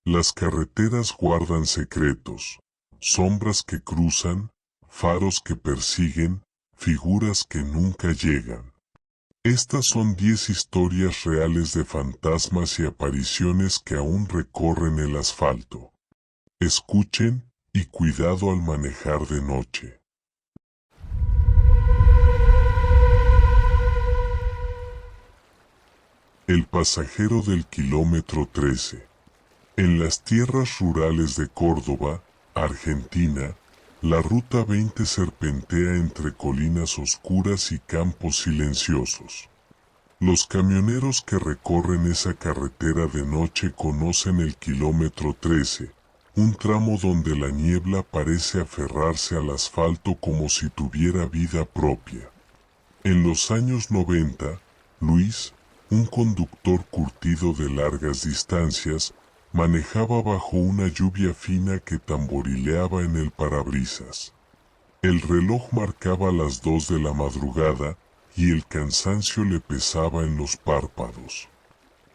Las carreteras guardan secretos, sombras que cruzan, faros que persiguen, figuras que nunca llegan. Estas son 10 historias reales de fantasmas y apariciones que aún recorren el asfalto. Escuchen y cuidado al manejar de noche. El pasajero del kilómetro 13. En las tierras rurales de Córdoba, Argentina, la Ruta 20 serpentea entre colinas oscuras y campos silenciosos. Los camioneros que recorren esa carretera de noche conocen el kilómetro 13, un tramo donde la niebla parece aferrarse al asfalto como si tuviera vida propia. En los años 90, Luis, un conductor curtido de largas distancias, manejaba bajo una lluvia fina que tamborileaba en el parabrisas. El reloj marcaba las 2 de la madrugada y el cansancio le pesaba en los párpados.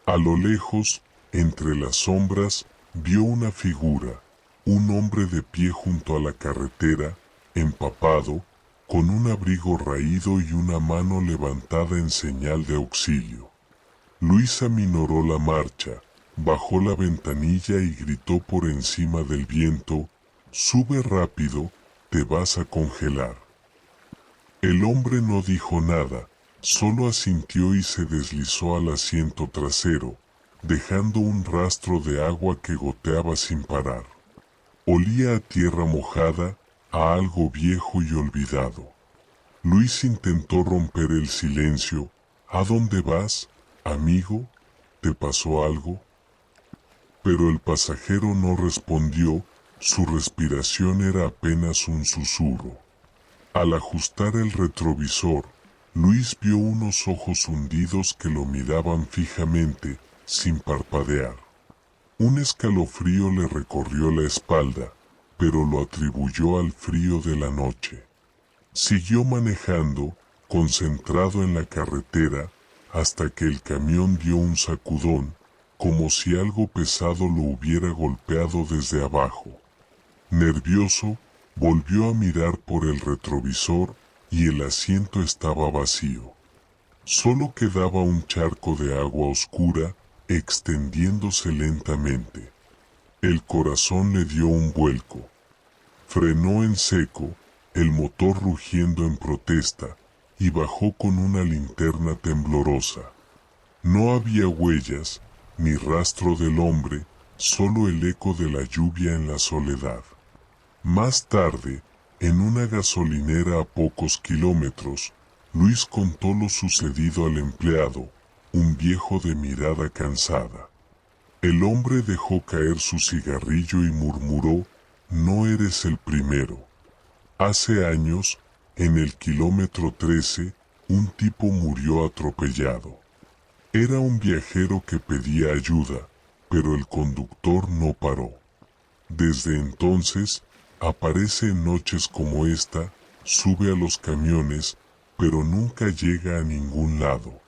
A lo lejos, entre las sombras, vio una figura, un hombre de pie junto a la carretera, empapado, con un abrigo raído y una mano levantada en señal de auxilio. Luis aminoró la marcha, bajó la ventanilla y gritó por encima del viento: «Sube rápido, te vas a congelar». El hombre no dijo nada, solo asintió y se deslizó al asiento trasero, dejando un rastro de agua que goteaba sin parar. Olía a tierra mojada, a algo viejo y olvidado. Luis intentó romper el silencio. «¿A dónde vas, amigo? ¿Te pasó algo?». Pero el pasajero no respondió, su respiración era apenas un susurro. Al ajustar el retrovisor, Luis vio unos ojos hundidos que lo miraban fijamente, sin parpadear. Un escalofrío le recorrió la espalda, pero lo atribuyó al frío de la noche. Siguió manejando, concentrado en la carretera, hasta que el camión dio un sacudón, como si algo pesado lo hubiera golpeado desde abajo. Nervioso, volvió a mirar por el retrovisor y el asiento estaba vacío. Solo quedaba un charco de agua oscura, extendiéndose lentamente. El corazón le dio un vuelco. Frenó en seco, el motor rugiendo en protesta, y bajó con una linterna temblorosa. No había huellas, ni rastro del hombre, solo el eco de la lluvia en la soledad. Más tarde, en una gasolinera a pocos kilómetros, Luis contó lo sucedido al empleado, un viejo de mirada cansada. El hombre dejó caer su cigarrillo y murmuró: «No eres el primero. Hace años, en el kilómetro 13, un tipo murió atropellado. Era un viajero que pedía ayuda, pero el conductor no paró. Desde entonces, aparece en noches como esta, sube a los camiones, pero nunca llega a ningún lado».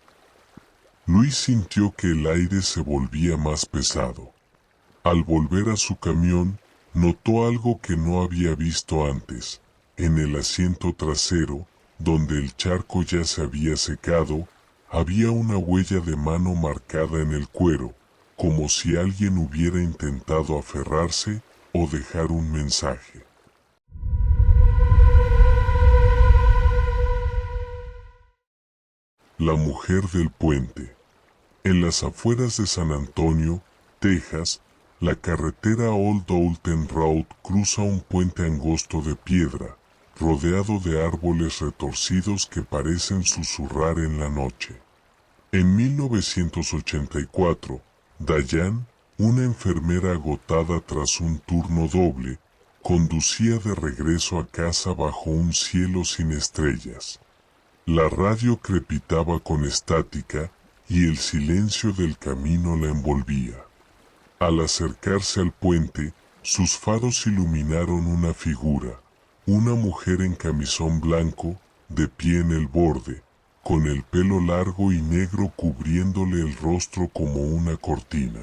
Luis sintió que el aire se volvía más pesado. Al volver a su camión, notó algo que no había visto antes. En el asiento trasero, donde el charco ya se había secado, había una huella de mano marcada en el cuero, como si alguien hubiera intentado aferrarse o dejar un mensaje. La mujer del puente. En las afueras de San Antonio, Texas, la carretera Old Dalton Road cruza un puente angosto de piedra, rodeado de árboles retorcidos que parecen susurrar en la noche. En 1984, Diane, una enfermera agotada tras un turno doble, conducía de regreso a casa bajo un cielo sin estrellas. La radio crepitaba con estática y el silencio del camino la envolvía. Al acercarse al puente, sus faros iluminaron una figura, una mujer en camisón blanco, de pie en el borde, con el pelo largo y negro cubriéndole el rostro como una cortina.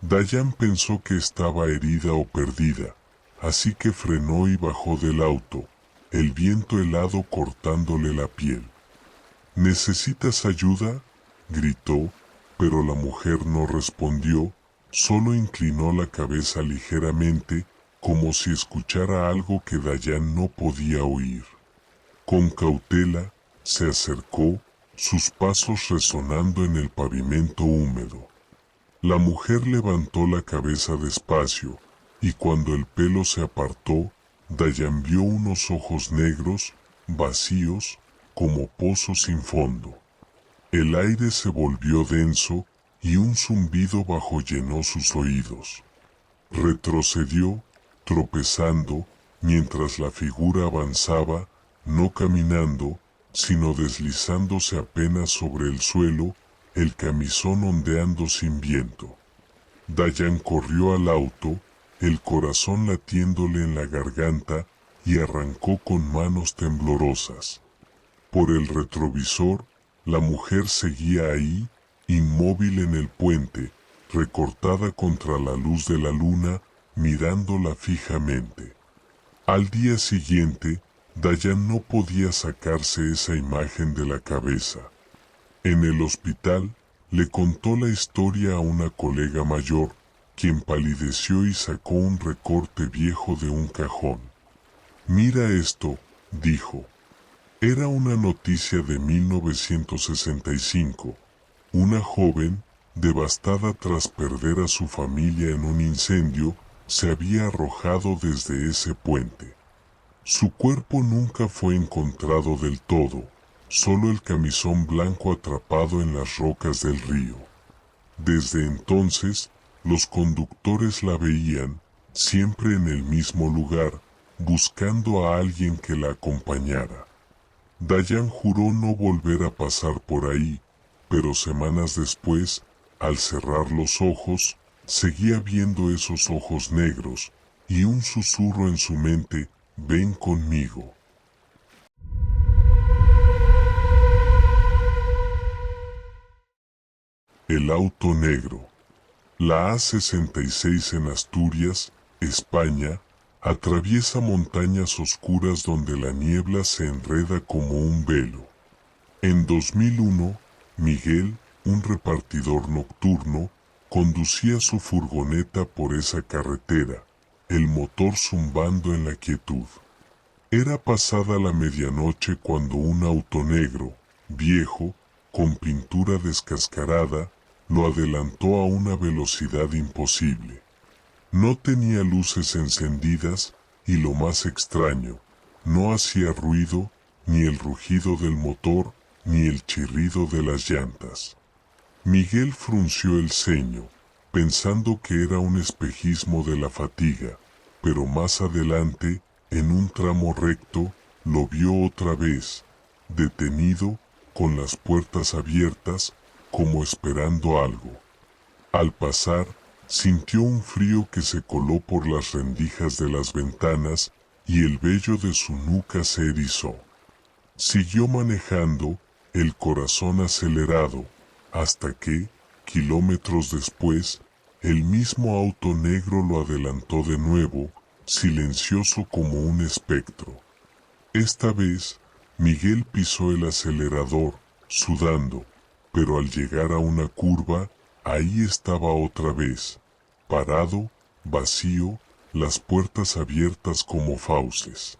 Dayan pensó que estaba herida o perdida, así que frenó y bajó del auto, el viento helado cortándole la piel. ¿Necesitas ayuda?, gritó, pero la mujer no respondió, solo inclinó la cabeza ligeramente, como si escuchara algo que Dayan no podía oír. Con cautela, se acercó, sus pasos resonando en el pavimento húmedo. La mujer levantó la cabeza despacio, y cuando el pelo se apartó, Dayan vio unos ojos negros, vacíos, como pozos sin fondo. El aire se volvió denso, y un zumbido bajo llenó sus oídos. Retrocedió, tropezando, mientras la figura avanzaba, no caminando, sino deslizándose apenas sobre el suelo, el camisón ondeando sin viento. Dayan corrió al auto, el corazón latiéndole en la garganta, y arrancó con manos temblorosas. Por el retrovisor, la mujer seguía ahí, inmóvil en el puente, recortada contra la luz de la luna, mirándola fijamente. Al día siguiente, Dayan no podía sacarse esa imagen de la cabeza. En el hospital, le contó la historia a una colega mayor, quien palideció y sacó un recorte viejo de un cajón. «Mira esto», dijo. Era una noticia de 1965. Una joven, devastada tras perder a su familia en un incendio, se había arrojado desde ese puente. Su cuerpo nunca fue encontrado del todo, solo el camisón blanco atrapado en las rocas del río. Desde entonces, los conductores la veían, siempre en el mismo lugar, buscando a alguien que la acompañara. Dayan juró no volver a pasar por ahí, pero semanas después, al cerrar los ojos, seguía viendo esos ojos negros, y un susurro en su mente: «Ven conmigo». El auto negro. La A66 en Asturias, España, atraviesa montañas oscuras donde la niebla se enreda como un velo. En 2001, Miguel, un repartidor nocturno, conducía su furgoneta por esa carretera, el motor zumbando en la quietud. Era pasada la medianoche cuando un auto negro, viejo, con pintura descascarada, lo adelantó a una velocidad imposible. No tenía luces encendidas, y lo más extraño, no hacía ruido, ni el rugido del motor, ni el chirrido de las llantas. Miguel frunció el ceño, pensando que era un espejismo de la fatiga, pero más adelante, en un tramo recto, lo vio otra vez, detenido, con las puertas abiertas, como esperando algo. Al pasar, sintió un frío que se coló por las rendijas de las ventanas, y el vello de su nuca se erizó. Siguió manejando, el corazón acelerado, hasta que, kilómetros después, el mismo auto negro lo adelantó de nuevo, silencioso como un espectro. Esta vez, Miguel pisó el acelerador, sudando, pero al llegar a una curva, ahí estaba otra vez, parado, vacío, las puertas abiertas como fauces.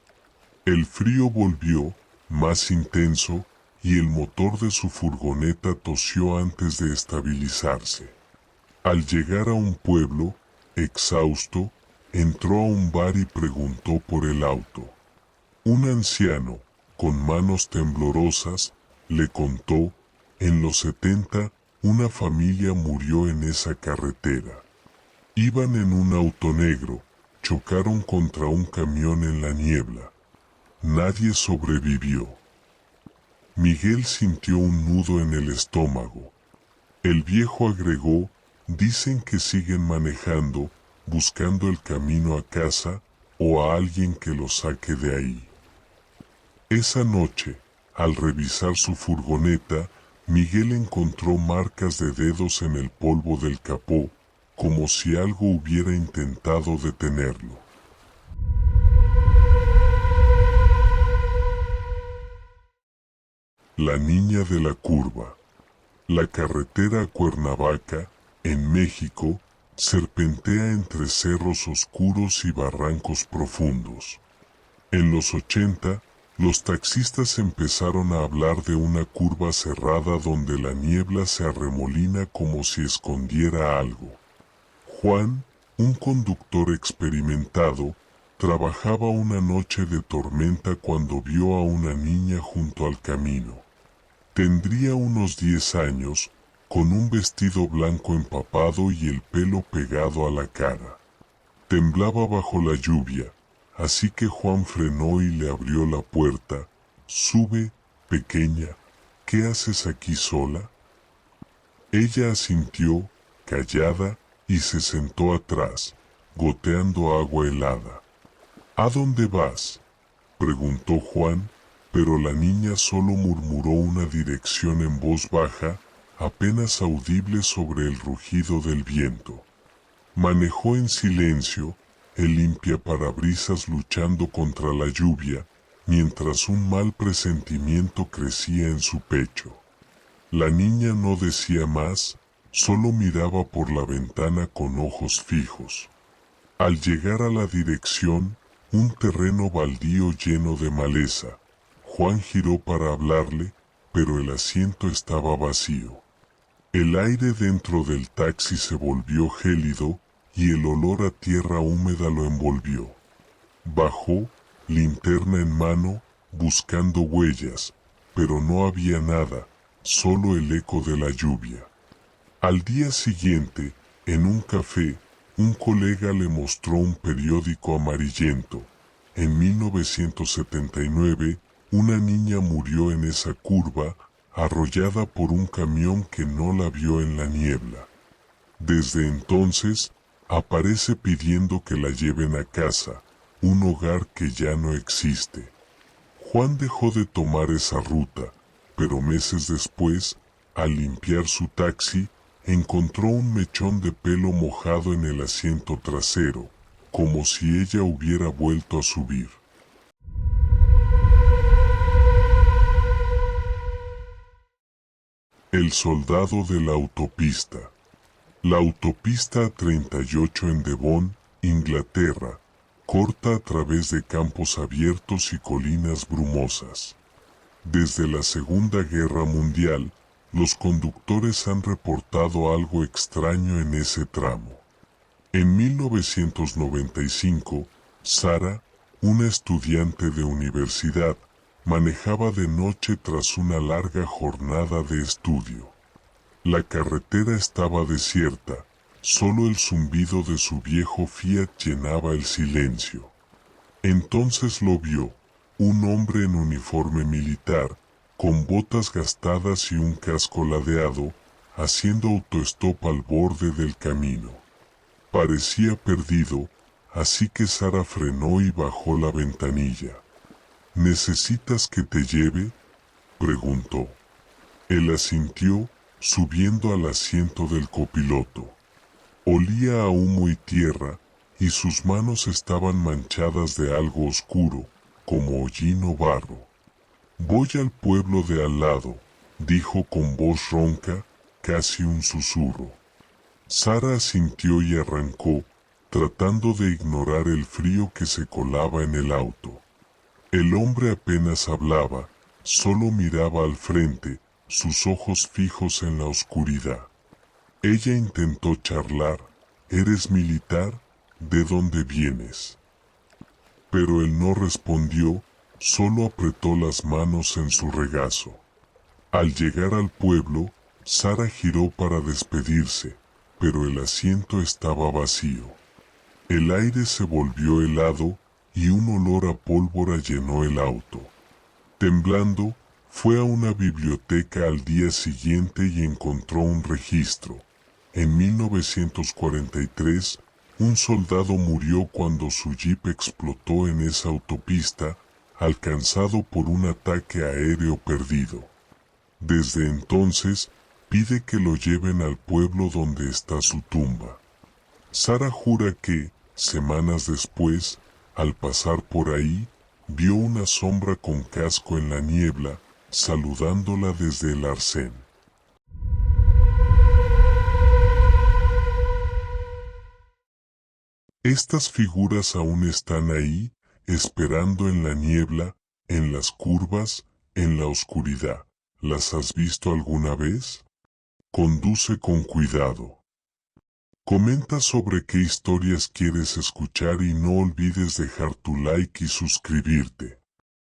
El frío volvió, más intenso, y el motor de su furgoneta tosió antes de estabilizarse. Al llegar a un pueblo, exhausto, entró a un bar y preguntó por el auto. Un anciano, con manos temblorosas, le contó: en los 70, una familia murió en esa carretera. Iban en un auto negro, chocaron contra un camión en la niebla. Nadie sobrevivió. Miguel sintió un nudo en el estómago. El viejo agregó: dicen que siguen manejando, buscando el camino a casa, o a alguien que los saque de ahí. Esa noche, al revisar su furgoneta, Miguel encontró marcas de dedos en el polvo del capó, como si algo hubiera intentado detenerlo. La niña de la curva. La carretera a Cuernavaca, en México, serpentea entre cerros oscuros y barrancos profundos. En los 80, los taxistas empezaron a hablar de una curva cerrada donde la niebla se arremolina como si escondiera algo. Juan, un conductor experimentado, trabajaba una noche de tormenta cuando vio a una niña junto al camino. Tendría unos 10 años, con un vestido blanco empapado y el pelo pegado a la cara. Temblaba bajo la lluvia, así que Juan frenó y le abrió la puerta. «Sube, pequeña, ¿qué haces aquí sola?». Ella asintió, callada, y se sentó atrás, goteando agua helada. «¿A dónde vas?», preguntó Juan, pero la niña solo murmuró una dirección en voz baja, apenas audible sobre el rugido del viento. Manejó en silencio, el limpiaparabrisas luchando contra la lluvia, mientras un mal presentimiento crecía en su pecho. La niña no decía más, solo miraba por la ventana con ojos fijos. Al llegar a la dirección, un terreno baldío lleno de maleza, Juan giró para hablarle, pero el asiento estaba vacío. El aire dentro del taxi se volvió gélido y el olor a tierra húmeda lo envolvió. Bajó, linterna en mano, buscando huellas, pero no había nada, solo el eco de la lluvia. Al día siguiente, en un café, un colega le mostró un periódico amarillento. En 1979, una niña murió en esa curva, arrollada por un camión que no la vio en la niebla. Desde entonces, aparece pidiendo que la lleven a casa, un hogar que ya no existe. Juan dejó de tomar esa ruta, pero meses después, al limpiar su taxi, encontró un mechón de pelo mojado en el asiento trasero, como si ella hubiera vuelto a subir. El soldado de la autopista. La autopista 38 en Devon, Inglaterra, corta a través de campos abiertos y colinas brumosas. Desde la Segunda Guerra Mundial, los conductores han reportado algo extraño en ese tramo. En 1995, Sara, una estudiante de universidad, manejaba de noche tras una larga jornada de estudio. La carretera estaba desierta, solo el zumbido de su viejo Fiat llenaba el silencio. Entonces lo vio, un hombre en uniforme militar, con botas gastadas y un casco ladeado, haciendo autostop al borde del camino. Parecía perdido, así que Sara frenó y bajó la ventanilla. «¿Necesitas que te lleve?», preguntó. Él asintió, subiendo al asiento del copiloto. Olía a humo y tierra, y sus manos estaban manchadas de algo oscuro, como hollín o barro. «Voy al pueblo de al lado», dijo con voz ronca, casi un susurro. Sara asintió y arrancó, tratando de ignorar el frío que se colaba en el auto. El hombre apenas hablaba, solo miraba al frente, sus ojos fijos en la oscuridad. Ella intentó charlar. «¿Eres militar? ¿De dónde vienes?». Pero él no respondió, solo apretó las manos en su regazo. Al llegar al pueblo, Sara giró para despedirse, pero el asiento estaba vacío. El aire se volvió helado y un olor a pólvora llenó el auto. Temblando, fue a una biblioteca al día siguiente y encontró un registro. En 1943, un soldado murió cuando su jeep explotó en esa autopista, alcanzado por un ataque aéreo perdido. Desde entonces, pide que lo lleven al pueblo donde está su tumba. Sara jura que, semanas después, al pasar por ahí, vio una sombra con casco en la niebla, saludándola desde el arcén. Estas figuras aún están ahí, esperando en la niebla, en las curvas, en la oscuridad. ¿Las has visto alguna vez? Conduce con cuidado. Comenta sobre qué historias quieres escuchar y no olvides dejar tu like y suscribirte.